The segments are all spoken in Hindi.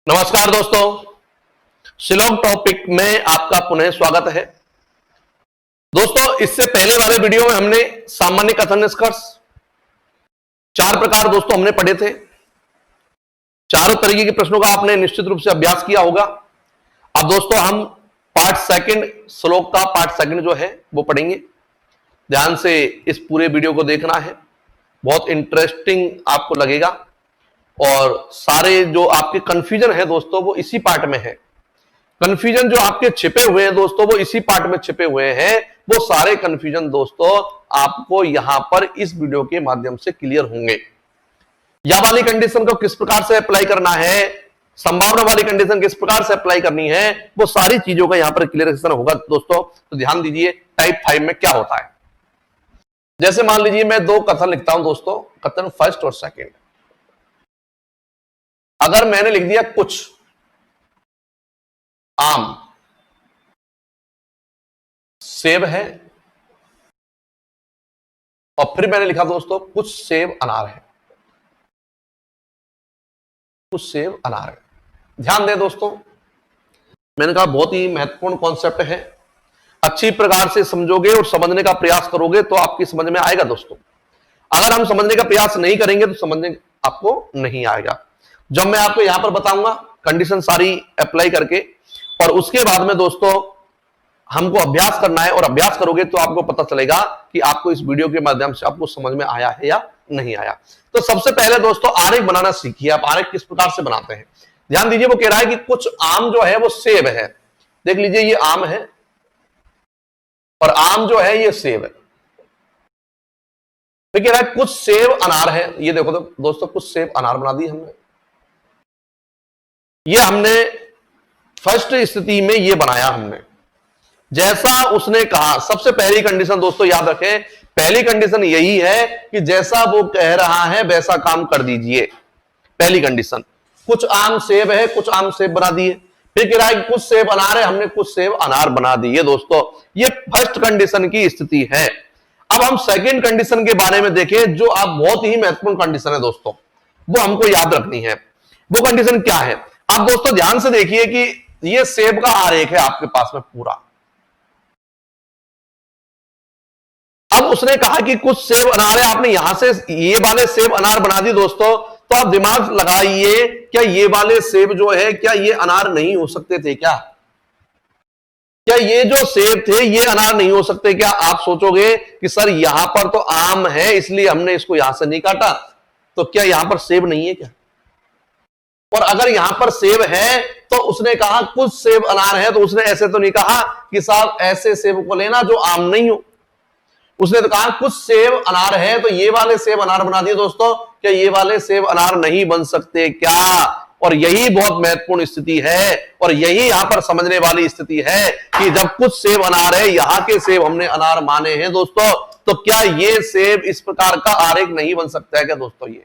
नमस्कार दोस्तों, शिलोंग टॉपिक में आपका पुनः स्वागत है। दोस्तों, इससे पहले वाले वीडियो में हमने सामान्य कथन निष्कर्ष 4 प्रकार दोस्तों हमने पढ़े थे। चारों तरीके के प्रश्नों का आपने निश्चित रूप से अभ्यास किया होगा। अब दोस्तों हम पार्ट सेकंड श्लोक का पार्ट सेकंड जो है वो पढ़ेंगे। ध्यान से इस पूरे वीडियो को देखना है, बहुत इंटरेस्टिंग आपको लगेगा और सारे जो आपके कंफ्यूजन है दोस्तों वो इसी पार्ट में है। कंफ्यूजन जो आपके छिपे हुए हैं दोस्तों वो इसी पार्ट में छिपे हुए हैं। वो सारे कंफ्यूजन दोस्तों आपको यहां पर इस वीडियो के माध्यम से क्लियर होंगे। या वाली कंडीशन को किस प्रकार से अप्लाई करना है, संभावना वाली कंडीशन किस प्रकार से अप्लाई करनी है, वो सारी चीजों का यहां पर क्लियरेशन होगा दोस्तों। तो ध्यान दीजिए टाइप 5 में क्या होता है। जैसे मान लीजिए मैं 2 कथन लिखता हूं दोस्तों, कथन फर्स्ट और सेकेंड। अगर मैंने लिख दिया कुछ आम सेब है और फिर मैंने लिखा दोस्तों कुछ सेब अनार है, कुछ सेब अनार है। ध्यान दें दोस्तों, मैंने कहा बहुत ही महत्वपूर्ण कॉन्सेप्ट है। अच्छी प्रकार से समझोगे और समझने का प्रयास करोगे तो आपकी समझ में आएगा दोस्तों। अगर हम समझने का प्रयास नहीं करेंगे तो समझने आपको नहीं आएगा। जब मैं आपको यहां पर बताऊंगा कंडीशन सारी अप्लाई करके, और उसके बाद में दोस्तों हमको अभ्यास करना है, और अभ्यास करोगे तो आपको पता चलेगा कि आपको इस वीडियो के माध्यम से आपको समझ में आया है या नहीं आया। तो सबसे पहले दोस्तों आरेख बनाना सीखिए। आप आरेख किस प्रकार से बनाते हैं, ध्यान दीजिए। वो कह रहा है कि कुछ आम जो है वो सेब है। देख लीजिए ये आम है और आम जो है ये सेब है। फिर कह रहा है कुछ सेब अनार है। ये देखो तो दोस्तों कुछ सेब अनार बना दी हमने। ये हमने फर्स्ट स्थिति में ये बनाया हमने जैसा उसने कहा। सबसे पहली कंडीशन दोस्तों याद रखें, पहली कंडीशन यही है कि जैसा वो कह रहा है वैसा काम कर दीजिए। पहली कंडीशन कुछ आम सेब है, कुछ आम सेब बना दिए। फिर कह रहा है कि कुछ सेब अनार है, हमने कुछ सेब अनार बना दिए। दोस्तों ये फर्स्ट कंडीशन की स्थिति है। अब हम सेकंड कंडीशन के बारे में देखें, जो आप बहुत ही महत्वपूर्ण कंडीशन है दोस्तों, वो हमको याद रखनी है। वो कंडीशन क्या है, आप दोस्तों ध्यान से देखिए कि ये सेब का आरेख है आपके पास में पूरा। अब उसने कहा कि कुछ सेब अनार है, आपने यहां से ये वाले सेब अनार बना दी दोस्तों। तो आप दिमाग लगाइए, क्या ये वाले सेब जो है क्या ये अनार नहीं हो सकते थे क्या? क्या ये जो सेब थे ये अनार नहीं हो सकते क्या? आप सोचोगे कि सर यहां पर तो आम है इसलिए हमने इसको यहां से नहीं काटा, तो क्या यहां पर सेब नहीं है क्या? और अगर यहां पर सेब है तो उसने कहा कुछ सेब अनार है, तो उसने ऐसे तो नहीं कहा कि साहब ऐसे सेब को लेना जो आम नहीं हो। उसने तो कहा कुछ सेब अनार है, तो ये वाले सेब अनार बना दिए दोस्तों। क्या ये वाले सेब अनार नहीं बन सकते क्या? और यही बहुत महत्वपूर्ण स्थिति है, और यही यहां पर समझने वाली स्थिति है कि जब कुछ सेब अनार है, यहां के सेब हमने अनार माने हैं दोस्तों, तो क्या ये सेब इस प्रकार का आरेख नहीं बन सकता है क्या दोस्तों? ये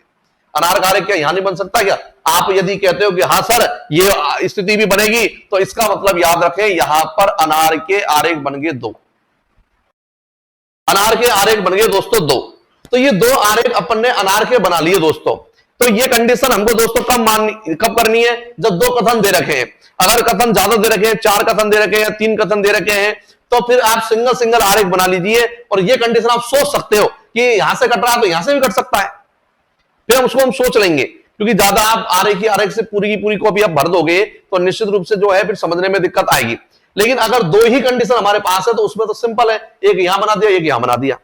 अनार का आरेख क्या यहां नहीं बन सकता क्या? आप यदि कहते हो कि हाँ सर ये स्थिति भी बनेगी, तो इसका मतलब याद रखें यहां पर अनार के आरेख बन गए 2। अनार के आरेख बन गए दोस्तों 2। तो ये 2 आरेख अपन ने अनार के बना लिए दोस्तों। तो ये कंडीशन हमको दोस्तों कब करनी है, जब 2 कथन दे रखे हैं। अगर कथन ज्यादा दे रखे हैं, 4 कथन दे रखे हैं, 3 कथन दे रखे हैं, तो फिर आप सिंगल सिंगल आरेख बना लीजिए। और ये कंडीशन आप सोच सकते हो कि यहां से कट रहा है तो यहां से भी कट सकता है, फिर हम उसको सोच लेंगे। क्योंकि ज्यादा आप आरेख से पूरी की पूरी कॉपी आप भर दोगे तो निश्चित रूप से जो है फिर समझने में दिक्कत आएगी। लेकिन अगर 2 ही कंडीशन हमारे पास है तो उसमें तो सिंपल है, एक यहां बना दिया, एक यहां बना दिया।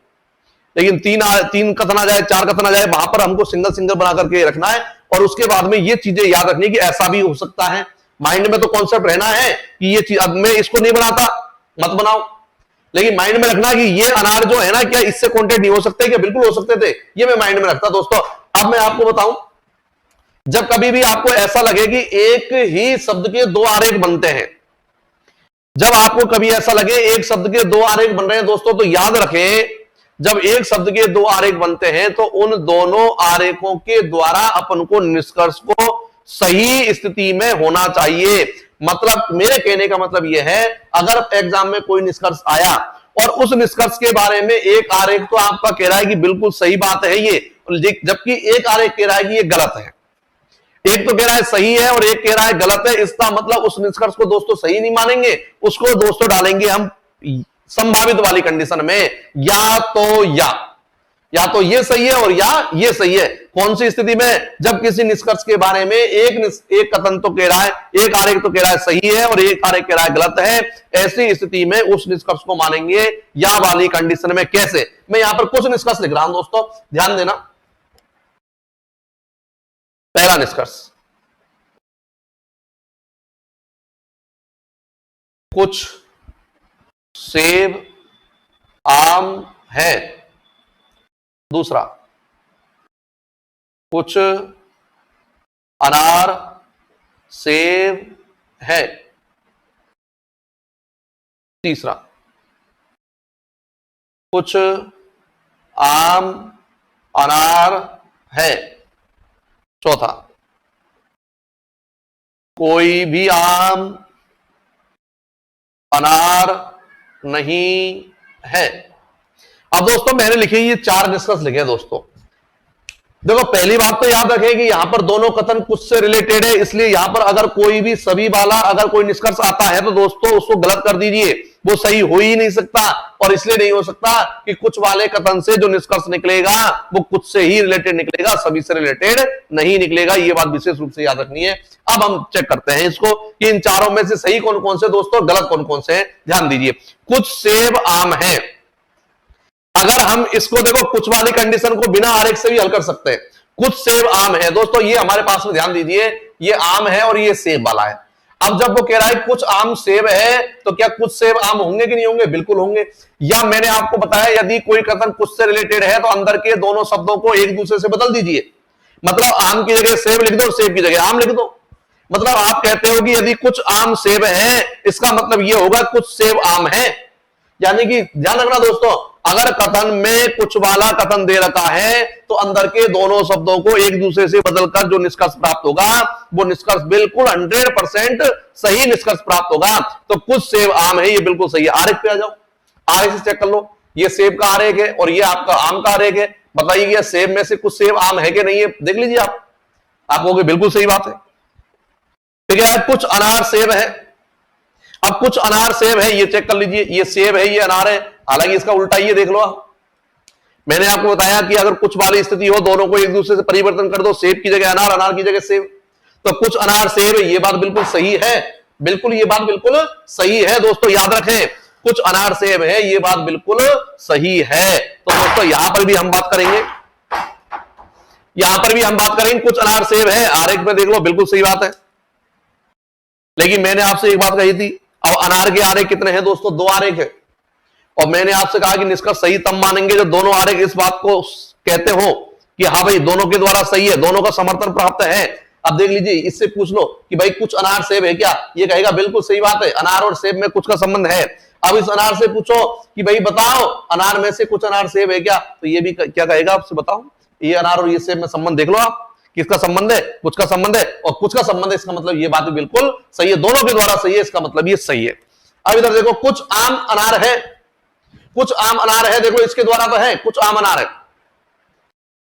लेकिन 3 कथन आ जाए, 4 कथन आ जाए, वहां पर हमको सिंगल सिंगल बना करके रखना है। और उसके बाद में ये चीजें याद रखनी कि ऐसा भी हो सकता है। माइंड में तो कॉन्सेप्ट रहना है कि ये चीज, अब मैं इसको नहीं बनाता मत बनाओ, लेकिन माइंड में रखना कि ये अनार जो है ना क्या इससे कॉन्टेक्ट नहीं हो सकते क्या? बिल्कुल हो सकते थे, ये मैं माइंड में रखता दोस्तों। अब मैं आपको बताऊं, जब कभी भी आपको ऐसा लगे कि एक ही शब्द के 2 आरेख बनते हैं, जब आपको कभी ऐसा लगे एक शब्द के 2 आरेख बन रहे हैं दोस्तों, तो याद रखें जब एक शब्द के 2 आरेख बनते हैं तो उन दोनों आरेखों के द्वारा अपन को निष्कर्ष को सही स्थिति में होना चाहिए। मतलब मेरे कहने का मतलब यह है, अगर एग्जाम में कोई निष्कर्ष आया और उस निष्कर्ष के बारे में एक आरेख तो आपका कह रहा है कि बिल्कुल सही बात है ये, जबकि एक आरेख कह रहा है कि ये गलत है, एक तो कह रहा है सही है और एक कह रहा है गलत है, इसका मतलब उस निष्कर्ष को दोस्तों सही नहीं मानेंगे, उसको दोस्तों डालेंगे हम संभावित वाली कंडीशन में, या तो ये सही है और या ये सही है। कौन सी स्थिति में? जब किसी निष्कर्ष के बारे में एक कथन तो कह रहा है, एक आरेख तो कह रहा है सही है और एक आरेख कह रहा है गलत है, ऐसी स्थिति में उस निष्कर्ष को मानेंगे या वाली कंडीशन में। कैसे? मैं यहां पर कुछ निष्कर्ष लिख रहा हूं दोस्तों, ध्यान देना। पहला निष्कर्ष, कुछ सेब आम है। दूसरा, कुछ अनार सेब है। तीसरा, कुछ आम अनार है। चौथा, कोई भी आम अनार नहीं है। अब दोस्तों मैंने लिखे ये 4 निष्कर्ष लिखे दोस्तों। देखो पहली बात तो याद रखें कि यहां पर दोनों कथन कुछ से रिलेटेड है, इसलिए यहां पर अगर कोई भी सभी वाला अगर कोई निष्कर्ष आता है तो दोस्तों उसको गलत कर दीजिए, वो सही हो ही नहीं सकता। और इसलिए नहीं हो सकता कि कुछ वाले कथन से जो निष्कर्ष निकलेगा वो कुछ से ही रिलेटेड निकलेगा, सभी से रिलेटेड नहीं निकलेगा। ये बात विशेष रूप से याद रखनी है। अब हम चेक करते हैं इसको कि इन चारों में से सही कौन कौन से दोस्तों, गलत कौन कौन से हैं। ध्यान दीजिए, कुछ सेब आम है। अगर हम इसको देखो कुछ वाली कंडीशन को बिना आरेख से भी हल कर सकते हैं। कुछ सेब आम है दोस्तों, ये हमारे पास में ध्यान दीजिए, ये आम है और ये सेब वाला है। अब जब वो कह रहा है कुछ आम सेब है, तो क्या कुछ सेब आम होंगे कि नहीं होंगे? बिल्कुल होंगे। या मैंने आपको बताया यदि कोई कथन कुछ से रिलेटेड है तो अंदर के दोनों शब्दों को एक दूसरे से बदल दीजिए। मतलब आम की जगह सेब लिख दो और सेब की जगह आम लिख दो। मतलब आप कहते हो कि यदि कुछ आम सेब है, इसका मतलब यह होगा कुछ सेब आम है। यानी कि ध्यान रखना दोस्तों, अगर कथन में कुछ वाला कथन दे रखा है तो अंदर के दोनों शब्दों को एक दूसरे से बदलकर जो निष्कर्ष प्राप्त होगा वो निष्कर्ष बिल्कुल 100% सही निष्कर्ष प्राप्त होगा। तो कुछ सेब आम है, ये बिल्कुल सही है। आरेख पे आ जाओ, आरेख से चेक कर लो। ये सेब का आरेख है और ये आपका आम का आरेख है। बताइए कि सेब में से कुछ सेब आम है कि नहीं है? देख लीजिए आप कहोगे बिल्कुल सही बात है। ठीक है, कुछ अनार सेब है। अब कुछ अनार सेब है, ये चेक कर लीजिए, ये सेब है ये अनार है। हालांकि इसका उल्टा ये देख लो आप। मैंने आपको बताया कि अगर कुछ वाली स्थिति हो, दोनों को एक दूसरे से परिवर्तन कर दो, सेब की जगह अनार, अनार की जगह सेब। तो कुछ अनार सेब है, ये बात बिल्कुल सही है। बिल्कुल ये बात बिल्कुल सही है दोस्तों, याद रखें, कुछ अनार सेब है, ये बात बिल्कुल सही है। तो दोस्तों यहां पर भी हम बात करेंगे, कुछ अनार सेब है, आरेख में देख लो बिल्कुल सही बात है। लेकिन मैंने आपसे एक बात कही थी, अब अनार के आरेख कितने हैं दोस्तों? 2 आरेख है। और मैंने आपसे कहा कि निष्कर्ष सही तब मानेंगे जब दोनों आरेख इस बात को कहते हो कि हाँ भाई दोनों के द्वारा सही है, दोनों का समर्थन प्राप्त है। अब देख लीजिए, इससे पूछ लो कि भाई कुछ अनार सेब है क्या? ये कहेगा बिल्कुल सही बात है, अनार और सेब में कुछ का संबंध है। अब इस अनार से पूछो कि भाई बताओ अनार में से कुछ अनार सेब है क्या? तो ये भी क्या कहेगा आपसे? बताओ ये अनार और ये सेब में संबंध देख लो आप, किसका संबंध है? कुछ का संबंध है और कुछ का संबंध है, इसका मतलब ये बात भी बिल्कुल सही है, दोनों के द्वारा सही है, इसका मतलब ये सही है। अब इधर देखो, कुछ आम अनार है, कुछ आम अनार है, देखो इसके द्वारा तो है, कुछ आम अनार है,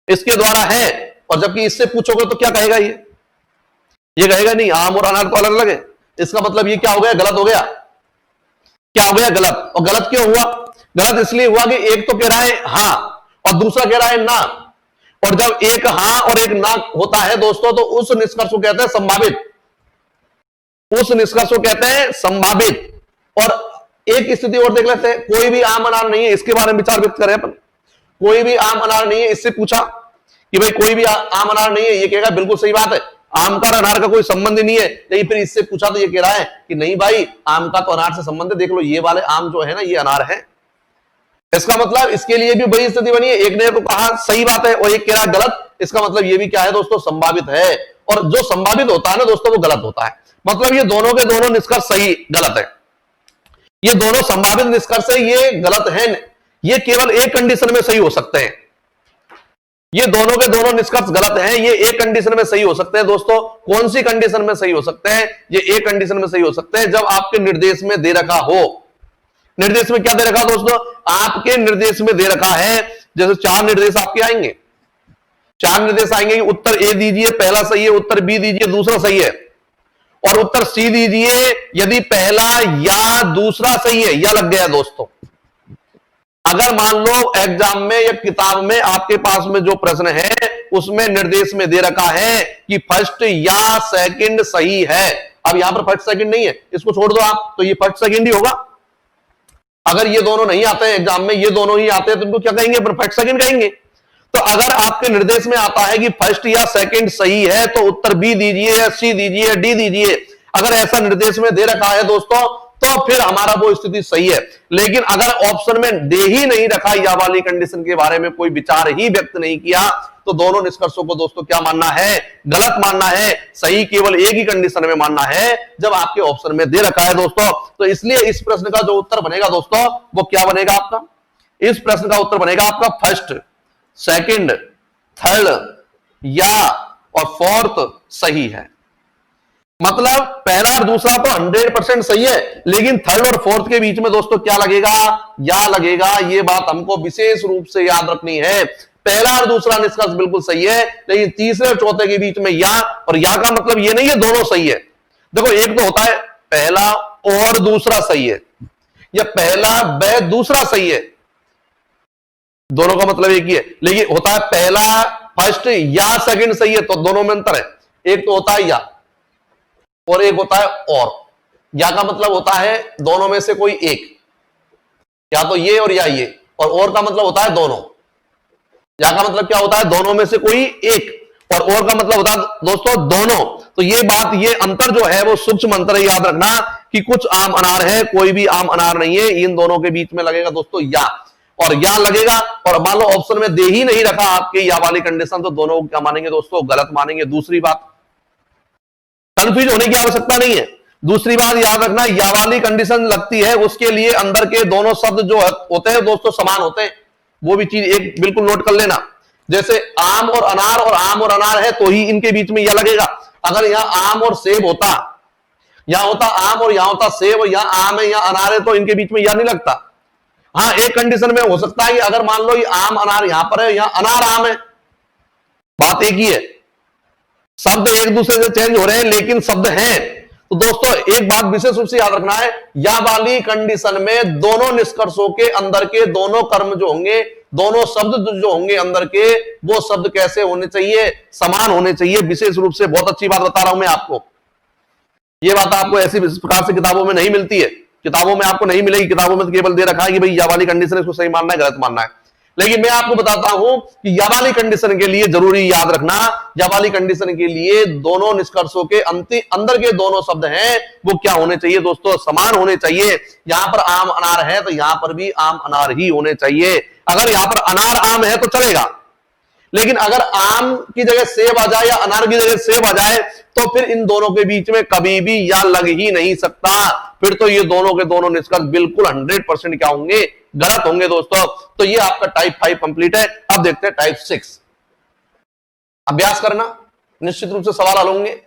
इसके द्वारा है। और जबकि इससे पूछोगे तो क्या कहेगा? ये कहेगा नहीं, आम और अनार तो अलग अलग है। इसका मतलब ये क्या हो गया? गलत हो गया। क्या हो गया? गलत। और गलत क्यों हुआ? गलत इसलिए हुआ कि एक तो कह रहा है हां और दूसरा कह रहा है ना। और जब एक हां और एक ना होता है दोस्तों, तो उस निष्कर्ष को कहते हैं संभावित। उस निष्कर्ष को कहते हैं संभावित। और एक स्थिति और देख लेते हैं, कोई भी आम अनार नहीं है, इसके बारे में विचार व्यक्त करें अपन। कोई भी आम अनार नहीं है, इससे पूछा कि भाई कोई भी आम अनार नहीं है, ये कहेगा बिल्कुल सही बात है, आम का अनार का कोई संबंध ही नहीं है। लेकिन फिर इससे पूछा तो ये कह रहा है कि नहीं भाई, आम का तो अनार से संबंध है, देख लो ये वाले आम जो है ना, ये अनार है। इसका मतलब इसके लिए भी वही स्थिति बनी है, एक ने तो कहा सही बात है और एक कह रहा गलत। इसका मतलब ये भी क्या है दोस्तों? संभावित है। और जो संभावित होता है ना दोस्तों, वो गलत होता है। मतलब ये दोनों के दोनों निष्कर्ष सही गलत है, ये दोनों संभावित निष्कर्ष है, ये गलत है। ये केवल एक कंडीशन में सही हो सकते हैं। ये दोनों के दोनों निष्कर्ष गलत हैं, ये एक कंडीशन में सही हो सकते हैं दोस्तों। कौन सी कंडीशन में सही हो सकते हैं? ये एक कंडीशन में सही हो सकते हैं जब आपके निर्देश में दे रखा हो। निर्देश में क्या दे रखा दोस्तों? आपके निर्देश में दे रखा है, जैसे 4 निर्देश आपके आएंगे, चार निर्देश आएंगे कि उत्तर ए दीजिए, पहला सही है, उत्तर बी दीजिए, दूसरा सही है, और उत्तर सी दीजिए यदि पहला या दूसरा सही है, या लग गया दोस्तों। अगर मान लो एग्जाम में या किताब में आपके पास में जो प्रश्न है उसमें निर्देश में दे रखा है कि फर्स्ट या सेकंड सही है, अब यहां पर फर्स्ट सेकंड नहीं है, इसको छोड़ दो आप, तो ये फर्स्ट सेकंड ही होगा। अगर ये दोनों नहीं आते हैं एग्जाम में, ये दोनों ही आते हैं, तो इनको क्या कहेंगे? फर्स्ट सेकंड कहेंगे। तो अगर आपके निर्देश में आता है कि फर्स्ट या सेकंड सही है तो उत्तर बी दीजिए या सी दीजिए या डी दीजिए, अगर ऐसा निर्देश में दे रखा है दोस्तों तो फिर हमारा वो स्थिति सही है। लेकिन अगर ऑप्शन में दे ही नहीं रखा, या वाली कंडीशन के बारे में कोई विचार ही व्यक्त नहीं किया, तो दोनों निष्कर्षों को दोस्तों क्या मानना है? गलत मानना है। सही केवल एक ही कंडीशन में मानना है, जब आपके ऑप्शन में दे रखा है दोस्तों। तो इसलिए इस प्रश्न का जो उत्तर बनेगा दोस्तों वो क्या बनेगा आपका? इस प्रश्न का उत्तर बनेगा आपका फर्स्ट, सेकंड, थर्ड या और फोर्थ सही है। मतलब पहला और दूसरा तो 100% सही है, लेकिन थर्ड और फोर्थ के बीच में दोस्तों क्या लगेगा? या लगेगा। ये बात हमको विशेष रूप से याद रखनी है। पहला और दूसरा निष्कर्ष बिल्कुल सही है, लेकिन तीसरे और चौथे के बीच में या, और या का मतलब ये नहीं है दोनों सही है। देखो एक तो होता है पहला और दूसरा सही है, या पहला व दूसरा सही है, दोनों का मतलब एक ही है। लेकिन होता है पहला फर्स्ट या सेकंड सही है, तो दोनों में अंतर है। एक तो होता है या और एक होता है और। या का मतलब होता है दोनों में से कोई एक, या तो ये और या ये, और का मतलब होता है दोनों। या का मतलब क्या होता है? दोनों में से कोई एक, और का मतलब होता है दोस्तों दोनों। तो ये बात, ये अंतर जो है वो सूक्ष्म अंतर है, याद रखना कि कुछ आम अनार है, कोई भी आम अनार नहीं है। इन दोनों के बीच में लगेगा दोस्तों या, और या लगेगा, और मान लो ऑप्शन में दे ही नहीं रखा आपके या वाली कंडीशन, तो दोनों को क्या मानेंगे दोस्तों? गलत मानेंगे। दूसरी बात, कंफ्यूज होने की आवश्यकता नहीं है। दूसरी बात याद रखना, या वाली कंडीशन लगती है उसके लिए अंदर के दोनों शब्द जो होते हैं दोस्तों समान होते हैं। वो भी चीज एक बिल्कुल नोट कर लेना। जैसे आम और अनार है तो ही इनके बीच में या लगेगा। अगर यहां आम और सेब होता, यहां होता आम और यहां होता सेब, और यहां आम है यहां अनार है, तो इनके बीच में या नहीं लगता। हाँ, एक कंडीशन में हो सकता है कि अगर मान लो ये आम अनार यहां पर है, यहां अनार आम है, बात एक ही है, शब्द एक दूसरे से चेंज हो रहे हैं लेकिन शब्द हैं। तो दोस्तों एक बात विशेष रूप से याद रखना है, या वाली कंडीशन में दोनों निष्कर्षों के अंदर के दोनों कर्म जो होंगे, दोनों शब्द जो होंगे अंदर के, वो शब्द कैसे होने चाहिए? समान होने चाहिए। विशेष रूप से बहुत अच्छी बात बता रहा हूं मैं आपको। ये बात आपको ऐसी प्रकार से किताबों में नहीं मिलती है, किताबों में आपको नहीं मिलेगी। किताबों में तो केवल दे रखा है कि भाई या वाली कंडीशन इसको सही मानना है, गलत मानना है। लेकिन मैं आपको बताता हूं कि या वाली कंडीशन के लिए जरूरी याद रखना, या वाली कंडीशन के लिए दोनों निष्कर्षों के अंदर के दोनों शब्द हैं वो क्या होने चाहिए दोस्तों? समान होने चाहिए। यहां पर आम अनार है तो यहां पर भी आम अनार ही होने चाहिए। अगर यहां पर अनार आम है तो चलेगा, लेकिन अगर आम की जगह सेब आ जाए या अनार की जगह सेब आ जाए तो फिर इन दोनों के बीच में कभी भी या लग ही नहीं सकता। फिर तो ये दोनों के दोनों निष्कर्ष बिल्कुल 100% क्या होंगे? गलत होंगे दोस्तों। तो ये आपका टाइप 5 कंप्लीट है। अब देखते हैं टाइप 6। अभ्यास करना, निश्चित रूप से सवाल हल होंगे,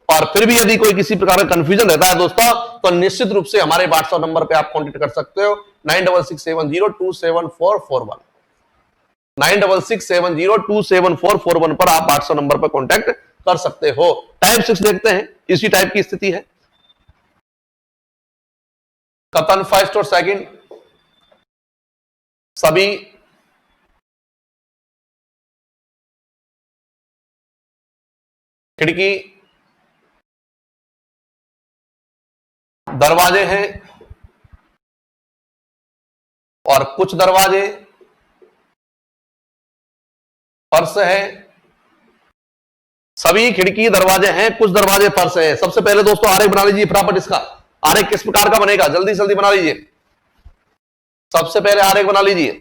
और फिर भी यदि कोई किसी प्रकार का कंफ्यूजन रहता है दोस्तों तो निश्चित रूप से हमारे व्हाट्सएप नंबर पे आप कांटेक्ट कर सकते हो 9667027441। 9667027441 पर आप व्हाट्सएप नंबर पर कांटेक्ट कर सकते हो। टाइप 6 देखते हैं, इसी टाइप की स्थिति है। कथन फर्स्ट और सेकंड सभी खिड़की दरवाजे हैं और कुछ दरवाजे फर्श है। सभी खिड़की दरवाजे हैं, कुछ दरवाजे फर्श है। सबसे पहले दोस्तों आरेख बना लीजिए फटाफट। इसका आरेख किस प्रकार का बनेगा? जल्दी जल्दी बना लीजिए। सबसे पहले आरेख बना लीजिए।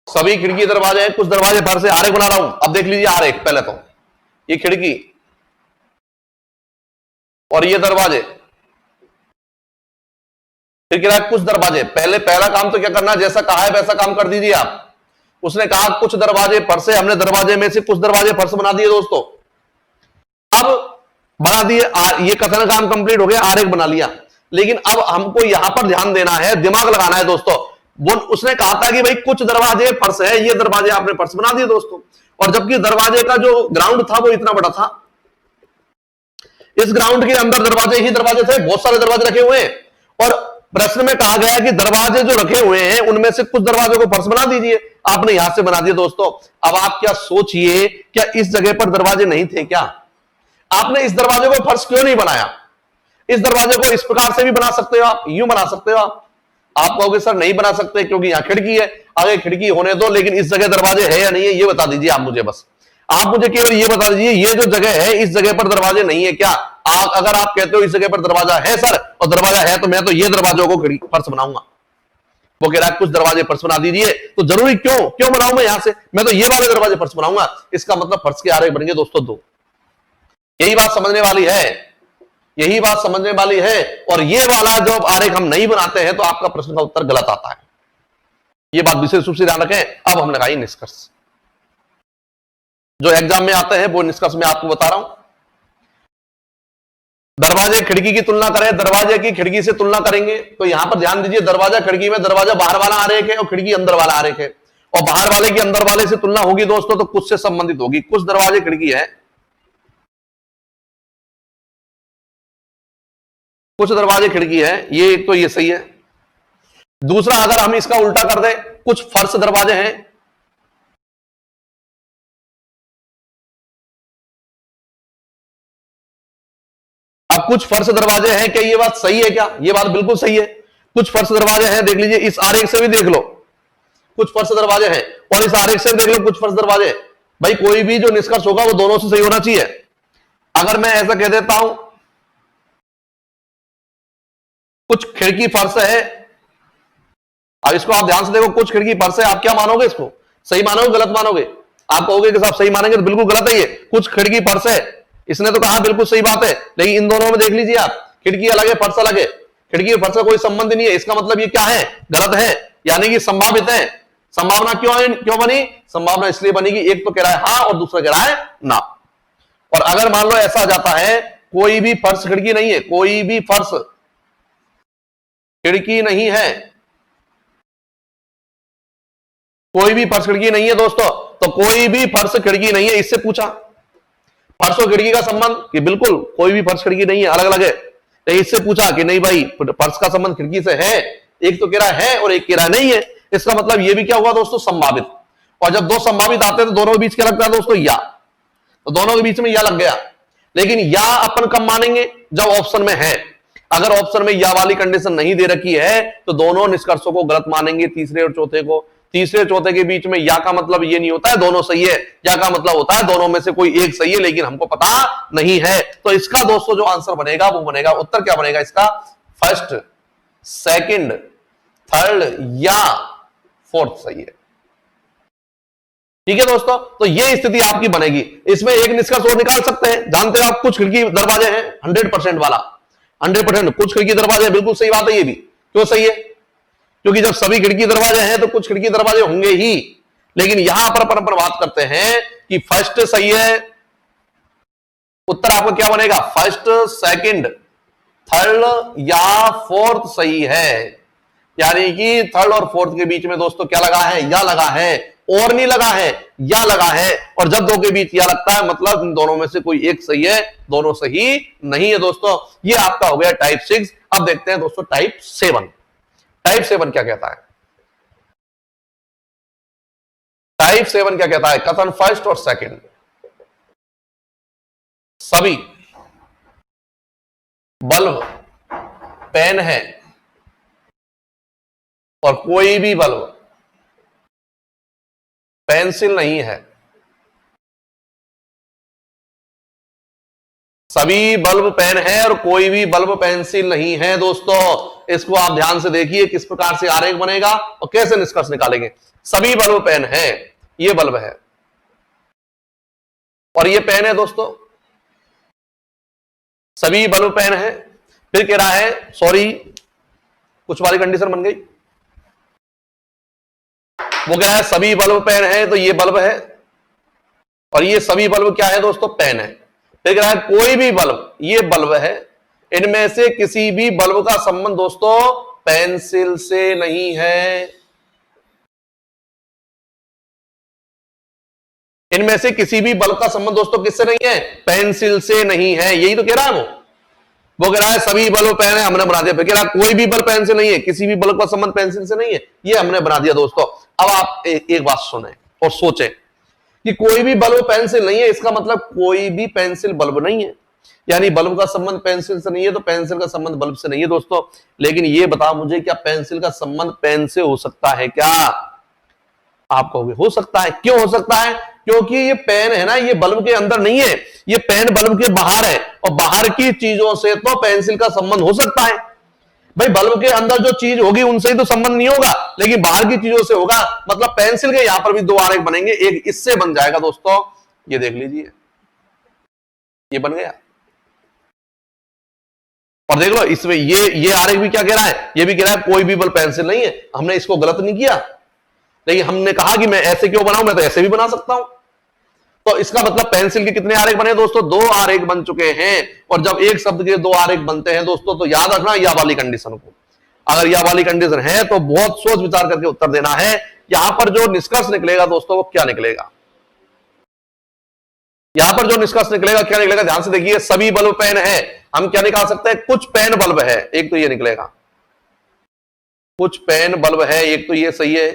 सभी खिड़की दरवाजे हैं, कुछ दरवाजे फर्श है। आरेख बना रहा हूं, अब देख लीजिए आरेख। पहले तो ये खिड़की और ये दरवाजे, फिर कह रहा है कुछ दरवाजे। पहला काम तो क्या करना है? जैसा कहा है वैसा काम कर दीजिए आप। उसने कहा कुछ दरवाजे फर्श है, हमने दरवाजे में से कुछ दरवाजे फर्श बना दिए दोस्तों। अब बना दिए, ये कथन का काम कंप्लीट हो गया, आरेख बना लिया। लेकिन अब हमको यहां पर ध्यान देना है, दिमाग लगाना है दोस्तों। वो उसने कहा था कि भाई कुछ दरवाजे फर्श है, ये दरवाजे आपने फर्श बना दिए दोस्तों, और जबकि दरवाजे का जो ग्राउंड था वो इतना बड़ा था। इस ग्राउंड के अंदर दरवाजे ही दरवाजे थे, बहुत सारे दरवाजे रखे हुए हैं, और प्रश्न में कहा गया कि दरवाजे जो रखे हुए हैं उनमें से कुछ दरवाजों को फर्श बना दीजिए। आपने यहां से बना दिया दोस्तों। अब आप क्या सोचिए, क्या इस जगह पर दरवाजे नहीं थे क्या? आपने इस दरवाजे को फर्श क्यों नहीं बनाया? इस दरवाजे को इस प्रकार से भी बना सकते हो, आप यूं बना सकते हो। आप कहोगे सर नहीं बना सकते क्योंकि यहां खिड़की है। आगे खिड़की होने दो, लेकिन इस जगह दरवाजे है या नहीं है ये बता दीजिए आप मुझे। बस आप मुझे केवल ये बता दीजिए, ये जो जगह है इस जगह पर दरवाजे नहीं है क्या? अगर आप कहते हो इस जगह पर दरवाजा है सर, और दरवाजा है, तो मैं तो ये दरवाजों को फर्श बनाऊंगा। वो कह रहा है कुछ दरवाजे फर्श बना दीजिए, तो जरूरी क्यों बनाऊं मैं यहां से? मैं तो ये वाले दरवाजे फर्श बनाऊंगा। इसका मतलब फर्श के आरेख बन गए दोस्तों दो। यही बात समझने वाली है, यही बात समझने वाली है। और ये वाला जब आरेख हम नहीं बनाते हैं तो आपका प्रश्न का उत्तर गलत आता है। ये बात विशेष रूप से ध्यान रखें। अब हम लगाइए निष्कर्ष, जो एग्जाम में आते हैं वो निष्कर्ष में आपको बता रहा हूं। दरवाजे खिड़की की तुलना करें, दरवाजे की खिड़की से तुलना करेंगे तो यहां पर ध्यान दीजिए, दरवाजा खिड़की में दरवाजा बाहर वाला आरेख है और खिड़की अंदर वाला आरेख है, और बाहर वाले की अंदर वाले से तुलना होगी दोस्तों तो कुछ से संबंधित होगी। कुछ दरवाजे खिड़की है, कुछ दरवाजे खिड़की है, ये एक तो ये सही है। दूसरा, अगर हम इसका उल्टा कर दें, कुछ फर्श दरवाजे हैं, अब कुछ फर्श दरवाजे हैं, क्या ये बात सही है? क्या ये बात बिल्कुल सही है। कुछ फर्श दरवाजे हैं, देख लीजिए इस आरेख से भी देख लो, कुछ फर्श दरवाजे हैं, और इस आरेख से भी देख लो कुछ फर्श दरवाजे। भाई कोई भी जो निष्कर्ष होगा वो दोनों से सही होना चाहिए। अगर मैं ऐसा कह देता हूं कुछ खिड़की फर्श है, अब इसको आप ध्यान से देखो, कुछ खिड़की फर्श है, आप क्या मानोगे? इसको सही मानोगे गलत मानोगे? आप कहोगे कि साहब सही मानेंगे तो बिल्कुल गलत है, ये कुछ खिड़की फर्श है। इसने तो कहा बिल्कुल सही बात है, लेकिन इन दोनों में देख लीजिए आप, खिड़की अलग है फर्श अलग है, खिड़की और फर्श का कोई संबंध नहीं है। इसका मतलब ये क्या है? गलत है, यानी कि संभावित है। संभावना क्यों बनी? संभावना इसलिए बनी कि एक तो कह रहा है हाँ और दूसरा कह रहा है ना। और अगर मान लो ऐसा आ जाता है कोई भी फर्श खिड़की नहीं है, कोई भी फर्श खिड़की नहीं है, कोई भी फर्श खिड़की नहीं है दोस्तों, तो कोई भी फर्श खिड़की नहीं है, इससे पूछा फर्श और खिड़की का संबंध कि बिल्कुल कोई भी फर्श खिड़की नहीं है, अलग अलग है। तो इससे पूछा कि नहीं भाई फर्श का संबंध खिड़की से है, एक तो कह रहा है और एक कह रहा नहीं है। इसका मतलब ये भी क्या हुआ दोस्तों? संभावित। और जब दो संभावित आते हैं तो दोनों के बीच क्या लगता है दोस्तों? या। तो दोनों के बीच में या लग गया। लेकिन या अपन कब मानेंगे? जब ऑप्शन में है। अगर ऑप्शन में या वाली कंडीशन नहीं दे रखी है तो दोनों निष्कर्षों को गलत मानेंगे, तीसरे और चौथे को। तीसरे चौथे के बीच में या का मतलब ये नहीं होता है दोनों सही है, या का मतलब होता है दोनों में से कोई एक सही है, लेकिन हमको पता नहीं है। तो इसका दोस्तों जो आंसर बनेगा वो बनेगा, उत्तर क्या बनेगा इसका? फर्स्ट, सेकंड, थर्ड या फोर्थ सही है। ठीक है दोस्तों, तो ये स्थिति आपकी बनेगी। इसमें एक निष्कर्ष और निकाल सकते हैं, जानते हो आप, कुछ खिड़की दरवाजे हैं 100% वाला, 100% कुछ खिड़की दरवाजे, बिल्कुल सही बात है। ये भी क्यों सही है? क्योंकि जब सभी खिड़की दरवाजे हैं तो कुछ खिड़की दरवाजे होंगे ही। लेकिन यहां पर अपन बात करते हैं कि फर्स्ट सही है, उत्तर आपका क्या बनेगा? फर्स्ट, सेकंड, थर्ड या फोर्थ सही है। यानी कि थर्ड और फोर्थ के बीच में दोस्तों क्या लगा है? या लगा है, और नहीं लगा है, या लगा है। और जब दो के बीच या लगता है मतलब इन दोनों में से कोई एक सही है, दोनों सही नहीं है दोस्तों। ये आपका हो गया टाइप 6। अब देखते हैं दोस्तों टाइप 7। टाइप 7 क्या कहता है? टाइप 7 क्या कहता है? कथन फर्स्ट और सेकंड सभी बल्ब पेन है और कोई भी बल्ब पेंसिल नहीं है। सभी बल्ब पेन है और कोई भी बल्ब पेंसिल नहीं है दोस्तों। इसको आप ध्यान से देखिए किस प्रकार से आरेख बनेगा और कैसे निष्कर्ष निकालेंगे। सभी बल्ब पेन है, ये बल्ब है और ये पेन है दोस्तों, सभी बल्ब पेन है। फिर कह रहा है सॉरी, कुछ वाली कंडीशन बन गई, वो क्या है, सभी बल्ब पेन है, तो ये बल्ब है और ये सभी बल्ब क्या है दोस्तों, पेन है। फिर कह रहा है कोई भी बल्ब, ये बल्ब है, इनमें से किसी भी बल्ब का संबंध दोस्तों पेंसिल से नहीं है। इनमें से किसी भी बल्ब का संबंध दोस्तों किससे नहीं है, पेंसिल से नहीं है। यही तो कह रहा है वो कह रहा है सभी बल्ब पेन है, हमने बना दिया। फिर कह रहा है कोई भी बल्ब पेन से नहीं है, किसी भी बल्ब का संबंध पेंसिल से नहीं है, ये हमने बना दिया दोस्तों। अब आप एक बात सुने और सोचें कि कोई भी बल्ब पेंसिल नहीं है, इसका मतलब कोई भी पेंसिल बल्ब नहीं है, यानी बल्ब का संबंध पेंसिल से नहीं है, तो पेंसिल का संबंध बल्ब से नहीं है दोस्तों। लेकिन ये बताओ मुझे, क्या पेंसिल का संबंध पेन से हो सकता है क्या? आप कहोगे हो सकता है। क्यों हो सकता है? क्योंकि ये पेन है ना, ये बल्ब के अंदर नहीं है, ये पेन बल्ब के बाहर है, और बाहर की चीजों से तो पेंसिल का संबंध हो सकता है। भाई बल्ब के अंदर जो चीज होगी उनसे ही तो संबंध नहीं होगा, लेकिन बाहर की चीजों से होगा। मतलब पेंसिल के यहां पर भी दो आरेख बनेंगे, एक इससे बन जाएगा दोस्तों, ये देख लीजिए, ये बन गया। और देख लो इसमें ये आरेख भी क्या कह रहा है, ये भी कह रहा है कोई भी बल्ब पेंसिल नहीं है। हमने इसको गलत नहीं किया, लेकिन हमने कहा कि मैं ऐसे क्यों बनाऊं, मैं तो ऐसे भी बना सकता हूं। तो इसका मतलब पेंसिल के कितने आरेख बने दोस्तों, दो आरेख बन चुके हैं। और जब एक शब्द के दो आरेख बनते हैं दोस्तों, तो याद रखना यह वाली कंडीशन को। अगर यह वाली कंडीशन है तो बहुत सोच विचार करके उत्तर देना है। यहां पर जो निष्कर्ष निकलेगा दोस्तों, वो क्या निकलेगा, यहां पर जो निष्कर्ष निकलेगा क्या निकलेगा, ध्यान से देखिए। सभी बल्ब पेन है, हम क्या निकाल सकते हैं, कुछ पेन बल्ब है, एक तो ये निकलेगा, कुछ पेन बल्ब है, एक तो ये सही है।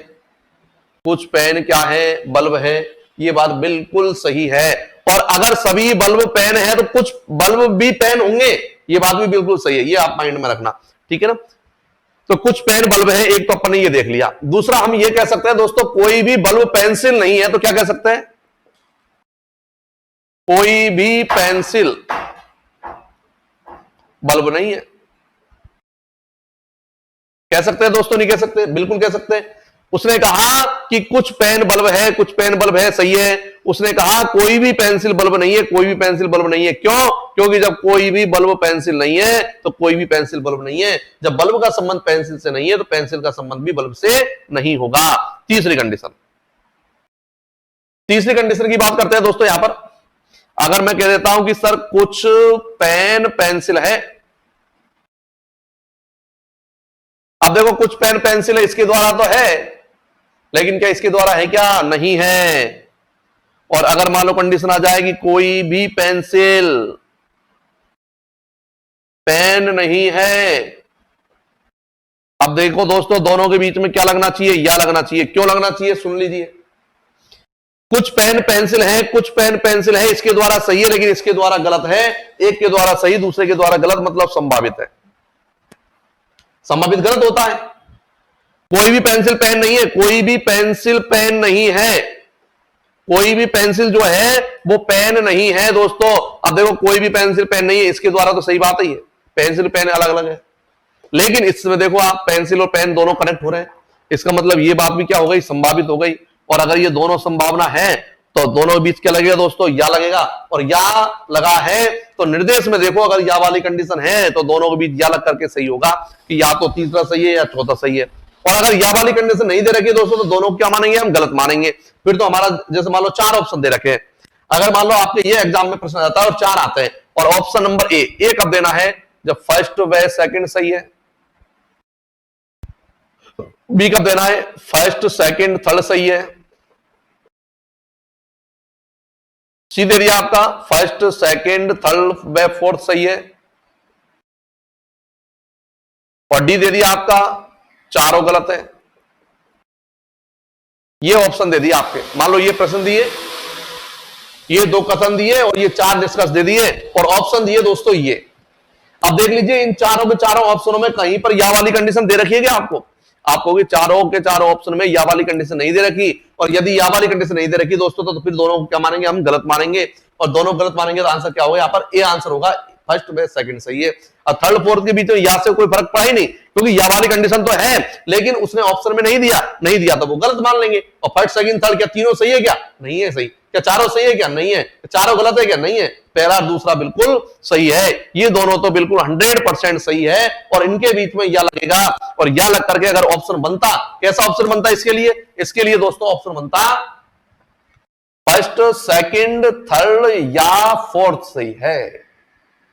कुछ पेन क्या है, बल्ब है, ये बात बिल्कुल सही है। और अगर सभी बल्ब पेन है तो कुछ बल्ब भी पेन होंगे, ये बात भी बिल्कुल सही है, ये आप माइंड में रखना, ठीक है ना। तो कुछ पेन बल्ब है, एक तो अपन ने ये देख लिया। दूसरा हम ये कह सकते हैं दोस्तों, कोई भी बल्ब पेंसिल नहीं है, तो क्या कह सकते हैं, कोई भी पेंसिल बल्ब नहीं है। कह सकते हैं दोस्तों, नहीं कह सकते, बिल्कुल कह सकते हैं। उसने कहा कि कुछ पेन बल्ब है, कुछ पेन बल्ब है, सही है। उसने कहा कोई भी पेंसिल बल्ब नहीं है, कोई भी पेंसिल बल्ब नहीं है। क्यों? क्योंकि जब कोई भी बल्ब पेंसिल नहीं है तो कोई भी पेंसिल बल्ब नहीं है। जब बल्ब का संबंध पेंसिल से नहीं है तो पेंसिल का संबंध भी बल्ब से नहीं होगा। तीसरी कंडीशन, तीसरी कंडीशन की बात करते हैं दोस्तों। यहां पर अगर मैं कह देता हूं कि सर कुछ पेन पेंसिल है, अब देखो कुछ पेन पेंसिल है, इसके द्वारा तो है, लेकिन क्या इसके द्वारा है क्या, नहीं है। और अगर मान लो कंडीशन आ जाएगी कोई भी पेंसिल पेन नहीं है, अब देखो दोस्तों दोनों के बीच में क्या लगना चाहिए, या लगना चाहिए। क्यों लगना चाहिए, सुन लीजिए। कुछ पेन पेंसिल है, कुछ पेन पेंसिल है, इसके द्वारा सही है, लेकिन इसके द्वारा गलत है। एक के द्वारा सही, दूसरे के द्वारा गलत, मतलब संभावित है। संभावित गलत होता है। कोई भी पेंसिल पेन नहीं है, कोई भी पेंसिल पेन नहीं है, कोई भी पेंसिल जो है वो पेन नहीं है दोस्तों। अब देखो कोई भी पेंसिल पेन नहीं है, इसके द्वारा तो सही बात है, ये पेंसिल पेन अलग अलग है, लेकिन इसमें देखो आप पेंसिल और पेन दोनों कनेक्ट हो रहे हैं, इसका मतलब ये बात भी क्या हो गई, संभावित हो गई। और अगर ये दोनों संभावना है तो दोनों बीच क्या लगेगा दोस्तों, या लगेगा। और या लगा है तो निर्देश में देखो, अगर या वाली कंडीशन है तो दोनों के बीच या लग करके सही होगा कि या तो तीसरा सही है या चौथा सही है। और अगर या वाली कंडीशन नहीं दे रखी है दोस्तों, तो दोनों क्या मानेंगे, हम गलत मानेंगे। फिर तो हमारा जैसे मान लो 4 ऑप्शन दे रखे हैं, अगर मान लो आपके ये एग्जाम में प्रश्न आता है और 4 आते हैं, और ऑप्शन नंबर ए कब देना है, जब फर्स्ट व सेकंड सही है। बी कब देना है, फर्स्ट सेकंड थर्ड सही है। सी दे दिया आपका फर्स्ट सेकंड थर्ड व फोर्थ सही है। और डी दे दिया आपका चारों गलत है। ये ऑप्शन दे दिया आपके, मान लो ये प्रश्न दिए, ये 2 कथन दिए और ये 4 निष्कर्ष दे दिए, और ऑप्शन दिए दोस्तों ये। अब देख लीजिए इन चारों के चारों ऑप्शनों में कहीं पर या वाली कंडीशन दे रखी है क्या आपको, आपको चारों के चारों ऑप्शन में या वाली कंडीशन नहीं दे रखी। और यदि या वाली कंडीशन नहीं दे रखी दोस्तों, तो फिर दोनों को क्या मानेंगे, हम गलत मानेंगे। और दोनों गलत मानेंगे तो आंसर क्या होगा, यहाँ पर ए आंसर होगा, फर्स्ट व सेकंड सही है। और थर्ड फोर्थ के बीच में या से कोई फर्क पड़ा ही नहीं, क्योंकि या वाली कंडीशन तो है, लेकिन उसने ऑप्शन में नहीं दिया तो वो गलत मान लेंगे। और फर्स्ट सेकंड थर्ड क्या तीनों सही है क्या, नहीं है सही, क्या चारों सही है क्या? नहीं है। चारों गलत है क्या? नहीं है। पहला और दूसरा बिल्कुल सही है। ये दोनों तो बिल्कुल 100% सही है और इनके बीच में या लगेगा और या लग करके अगर ऑप्शन बनता, कैसा ऑप्शन बनता इसके लिए? इसके लिए दोस्तों ऑप्शन बनता फर्स्ट, सेकंड, थर्ड या फोर्थ सही है।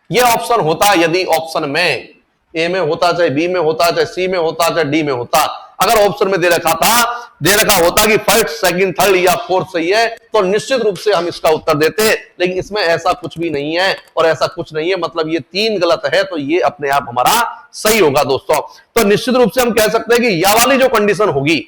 यह ऑप्शन होता यदि ऑप्शन में ए में होता, चाहे बी में होता, चाहे सी में होता, चाहे डी में होता। अगर ऑप्शन में दे रखा होता कि फर्स्ट, सेकंड, थर्ड या फोर्थ सही है तो निश्चित रूप से हम इसका उत्तर देते, लेकिन इसमें ऐसा कुछ भी नहीं है और ऐसा कुछ नहीं है, मतलब ये 3 गलत है तो ये अपने आप हमारा सही होगा दोस्तों। तो निश्चित रूप से हम कह सकते हैं कि या वाली जो कंडीशन होगी,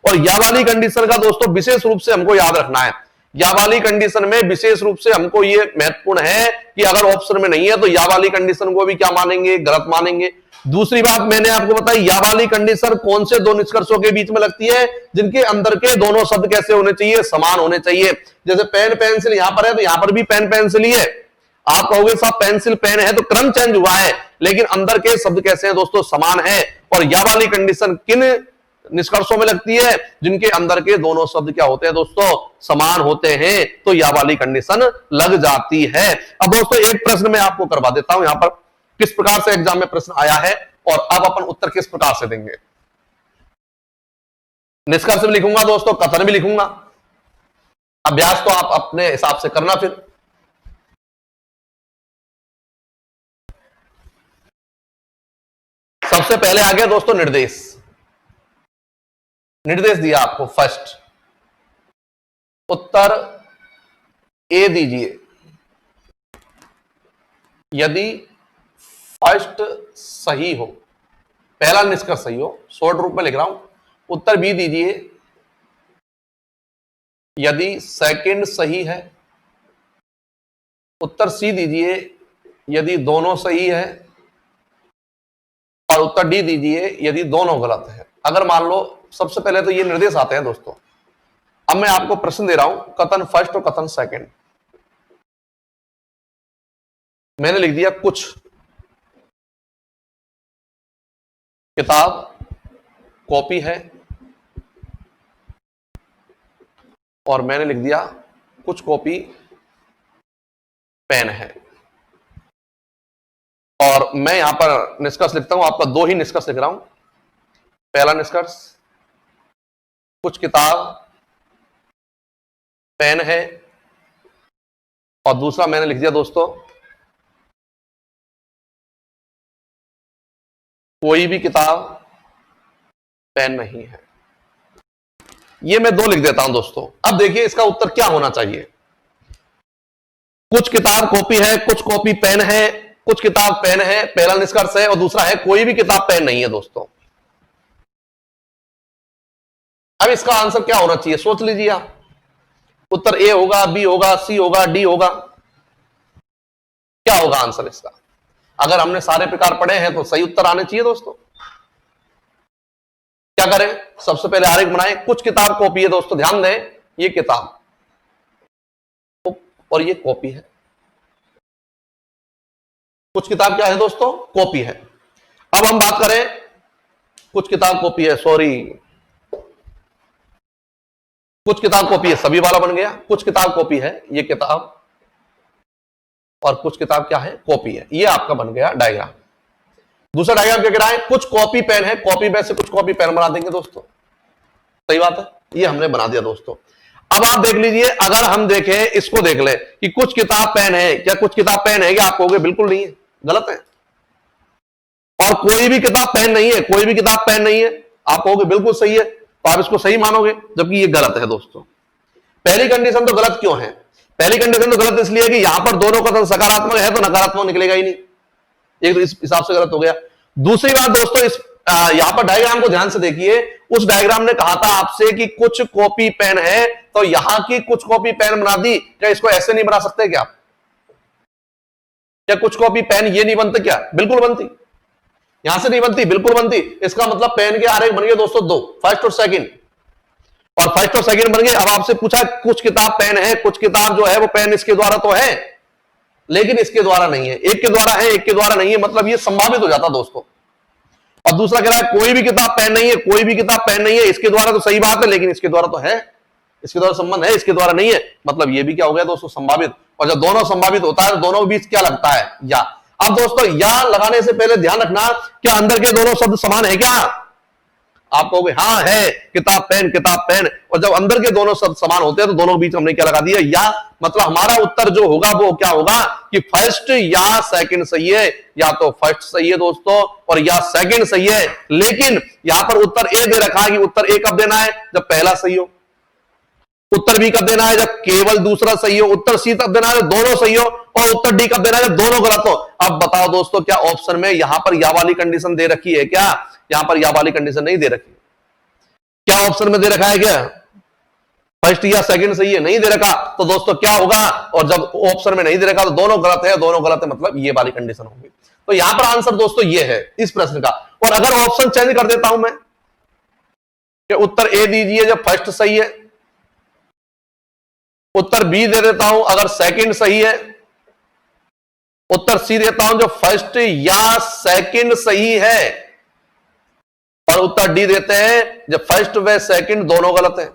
और या वाली कंडीशन का दोस्तों विशेष रूप से हमको याद रखना है। या वाली कंडीशन में विशेष रूप से हमको ये महत्वपूर्ण है कि अगर ऑप्शन में नहीं है तो या वाली कंडीशन को भी क्या मानेंगे? गलत मानेंगे। दूसरी बात मैंने आपको बताई, या वाली कंडीशन कौन से दो निष्कर्षों के बीच में लगती है? जिनके अंदर के दोनों शब्द कैसे होने चाहिए? समान होने चाहिए। जैसे पेन पेंसिल यहां पर है तो यहां पर भी पेन पेंसिल ही है। आप कहोगे साहब पेंसिल पेन है तो क्रम चेंज हुआ है, लेकिन अंदर के शब्द कैसे हैं दोस्तों? समान है। और या वाली कंडीशन किन निष्कर्षों में लगती है? जिनके अंदर के दोनों शब्द क्या होते हैं दोस्तों? समान होते हैं, तो या वाली कंडीशन लग जाती है। अब दोस्तों एक प्रश्न मैं आपको करवा देता हूं, यहां पर किस प्रकार से एग्जाम में प्रश्न आया है और अब अपन उत्तर किस प्रकार से देंगे। निष्कर्ष भी लिखूंगा दोस्तों, कथन भी लिखूंगा। अभ्यास तो आप अपने हिसाब से करना। फिर सबसे पहले आ गया दोस्तों निर्देश। निर्देश दिया आपको फर्स्ट, उत्तर ए दीजिए यदि फर्स्ट सही हो, पहला निष्कर्ष सही हो, शॉर्ट रूप में लिख रहा हूं। उत्तर बी दीजिए यदि सेकंड सही है। उत्तर सी दीजिए यदि दोनों सही है, और उत्तर डी दीजिए यदि दोनों गलत है। अगर मान लो सबसे पहले तो ये निर्देश आते हैं दोस्तों। अब मैं आपको प्रश्न दे रहा हूं, कथन फर्स्ट और कथन सेकंड। मैंने लिख दिया कुछ किताब कॉपी है, और मैंने लिख दिया कुछ कॉपी पेन है। और मैं यहां पर निष्कर्ष लिखता हूं, आपका 2 ही निष्कर्ष लिख रहा हूं। पहला निष्कर्ष कुछ किताब पेन है, और दूसरा मैंने लिख दिया दोस्तों कोई भी किताब पेन नहीं है। ये मैं 2 लिख देता हूं दोस्तों। अब देखिए इसका उत्तर क्या होना चाहिए। कुछ किताब कॉपी है, कुछ कॉपी पेन है, कुछ किताब पेन है, पहला निष्कर्ष है, और दूसरा है कोई भी किताब पेन नहीं है दोस्तों। अब इसका आंसर क्या होना चाहिए? सोच लीजिए आप। उत्तर ए होगा, बी होगा, सी होगा, डी होगा? क्या होगा आंसर इसका? अगर हमने सारे प्रकार पढ़े हैं तो सही उत्तर आने चाहिए दोस्तों। क्या करें? सबसे पहले आरेख बनाएं। कुछ किताब कॉपी है दोस्तों, ध्यान दें, ये किताब और ये कॉपी है। कुछ किताब क्या है दोस्तों? कॉपी है। अब हम बात करें कुछ किताब कॉपी है, सॉरी, कुछ किताब कॉपी है, सभी वाला बन गया। कुछ किताब कॉपी है, ये किताब, और कुछ किताब क्या है? कॉपी है। ये आपका बन गया डायग्राम। दूसरा डायग्राम क्या कह रहा है? कुछ कॉपी पेन है, कॉपी में से कुछ कॉपी पेन बना देंगे दोस्तों। सही बात है, ये हमने बना दिया दोस्तों। अब आप देख लीजिए, अगर हम देखें, इसको देख ले कि कुछ किताब पेन है, क्या कुछ किताब पेन है? क्या आप कहोगे बिल्कुल नहीं है, गलत है। और कोई भी किताब पेन नहीं है, कोई भी किताब पेन नहीं है, आप कहोगे बिल्कुल सही है, तो आप इसको सही मानोगे, जबकि ये गलत है दोस्तों। पहली कंडीशन तो गलत क्यों है? पहली कंडीशन तो गलत इसलिए कि यहां पर दोनों कथन सकारात्मक है तो नकारात्मक निकलेगा ही नहीं, एक तो इस हिसाब से गलत हो गया। दूसरी बात दोस्तों, इस यहां पर डायग्राम को ध्यान से देखिए। उस डायग्राम ने कहा था आपसे कि कुछ कॉपी पेन है, तो यहां की कुछ कॉपी पेन बना दी, क्या इसको ऐसे नहीं बना सकते क्या? क्या कुछ कॉपी पेन ये नहीं बनते क्या? बिल्कुल बनती। यहां से नहीं बनती, बिल्कुल बनती। इसका मतलब पेन के आरेख बन गए दोस्तों 2, फर्स्ट और सेकंड, और फर्स्ट और सेकंड बन गए। अब आपसे पूछा कुछ किताब पेन है, कुछ किताब जो है वो पेन इसके द्वारा तो है, लेकिन इसके द्वारा नहीं है। एक के द्वारा है, एक के द्वारा नहीं है, मतलब ये संभावित हो जाता दोस्तों। और दूसरा कह रहा है कोई भी किताब पेन नहीं है, कोई भी किताब पेन नहीं है, इसके द्वारा तो सही बात है, लेकिन इसके द्वारा तो है। इसके द्वारा संबंध है, इसके द्वारा नहीं है, मतलब ये भी क्या हो गया दोस्तों, संभावित। और जब दोनों संभावित होता है तो दोनों के बीच क्या लगता है, या। अब दोस्तों या लगाने से पहले ध्यान रखना, क्या अंदर के दोनों शब्द समान है क्या? आप कहोगे हाँ है, किताब पेन, और जब अंदर के दोनों शब्द समान होते हैं तो दोनों के बीच हमने क्या लगा दिया, या। मतलब हमारा उत्तर जो होगा वो क्या होगा कि फर्स्ट या सेकंड सही है, या तो फर्स्ट सही है दोस्तों और या सेकंड सही है। लेकिन यहां पर उत्तर ए दे रखा है कि उत्तर ए कब देना है, जब पहला सही हो। उत्तर बी कब देना है, जब केवल दूसरा सही हो। उत्तर सी कब देना है, जब दोनों सही हो। और उत्तर डी कब देना है, जब दोनों गलत हो। अब बताओ दोस्तों, क्या ऑप्शन में यहां पर या वाली कंडीशन दे रखी है क्या? यहां पर या वाली कंडीशन नहीं दे रखी। क्या ऑप्शन में दे रखा है क्या फर्स्ट या सेकंड सही है? नहीं दे रखा। तो दोस्तों क्या होगा, और जब ऑप्शन में नहीं दे रखा तो दोनों गलत है, दोनों गलत है मतलब ये वाली कंडीशन होगी। तो यहां पर आंसर दोस्तों ये है इस प्रश्न का। और अगर ऑप्शन चेंज कर देता हूं मैं कि उत्तर ए दीजिए जब फर्स्ट सही है, उत्तर बी दे देता हूं अगर सेकंड सही है, उत्तर सी देता हूं जो फर्स्ट या सेकंड सही है, और उत्तर डी देते हैं जब फर्स्ट व सेकंड दोनों गलत है।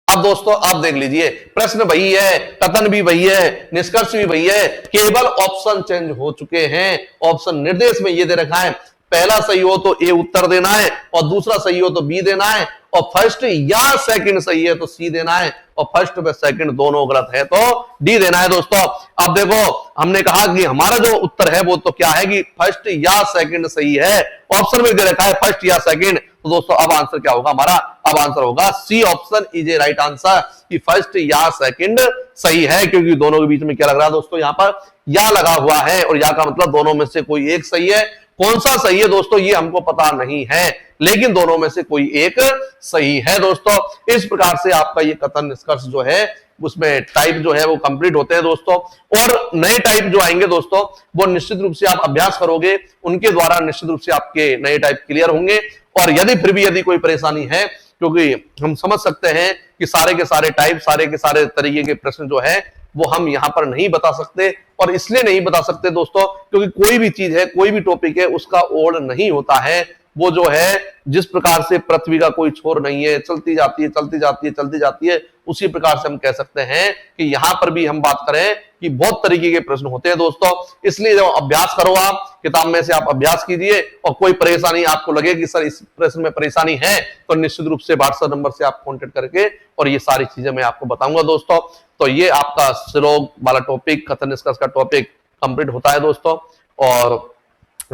अब दोस्तों आप देख लीजिए, प्रश्न वही है, कथन भी वही है, निष्कर्ष भी वही है, केवल ऑप्शन चेंज हो चुके हैं। ऑप्शन निर्देश में ये दे रखा है, पहला सही हो तो ए उत्तर देना है, और दूसरा सही हो तो बी देना है, और फर्स्ट या सेकंड सही है तो सी देना है, और फर्स्ट व सेकंड दोनों गलत है तो डी देना है दोस्तों। अब देखो, हमने कहा कि हमारा जो उत्तर है वो तो क्या है कि फर्स्ट या सेकंड सही है। ऑप्शन में दे रखा है फर्स्ट या सेकंड, तो दोस्तों अब आंसर क्या होगा हमारा, अब आंसर होगा C option is a right answer, कि फर्स्ट या सेकंड सही है, क्योंकि दोनों के बीच में क्या लग रहा है दोस्तों, यहां पर या लगा हुआ है, और या का मतलब दोनों में से कोई एक सही है। कौन सा सही है दोस्तों ये हमको पता नहीं है, लेकिन दोनों में से कोई एक सही है दोस्तों। इस प्रकार से आपका ये कथन निष्कर्ष जो है उसमें टाइप जो है वो कंप्लीट होते हैं दोस्तों। और नए टाइप जो आएंगे दोस्तों वो निश्चित रूप से आप अभ्यास करोगे, उनके द्वारा निश्चित रूप से आपके नए टाइप क्लियर होंगे। और यदि फिर भी यदि कोई परेशानी है, क्योंकि हम समझ सकते हैं कि सारे के सारे टाइप, सारे के सारे तरीके के प्रश्न जो है वो हम यहां पर नहीं बता सकते, और इसलिए नहीं बता सकते दोस्तों क्योंकि कोई भी चीज है, कोई भी टॉपिक है, उसका ओड नहीं होता है। वो जो है जिस प्रकार से पृथ्वी का कोई छोर नहीं है, चलती जाती है, चलती जाती है, चलती जाती है, उसी प्रकार से हम कह सकते हैं कि यहां पर भी हम बात करें कि बहुत तरीके के प्रश्न होते हैं दोस्तों। इसलिए जब अभ्यास करो, आप किताब में से आप अभ्यास कीजिए, और कोई परेशानी आपको लगे कि सर इस प्रश्न में परेशानी है, तो निश्चित रूप से व्हाट्सएप नंबर से आप कॉन्टेक्ट करके और ये सारी चीजें मैं आपको बताऊंगा दोस्तों। तो ये आपका श्लोक वाला टॉपिक, कथन निष्कर्ष का टॉपिक कंप्लीट होता है दोस्तों। और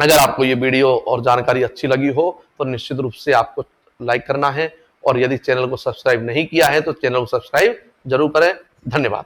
अगर आपको ये वीडियो और जानकारी अच्छी लगी हो तो निश्चित रूप से आपको लाइक करना है, और यदि चैनल को सब्सक्राइब नहीं किया है तो चैनल को सब्सक्राइब जरूर करें। धन्यवाद।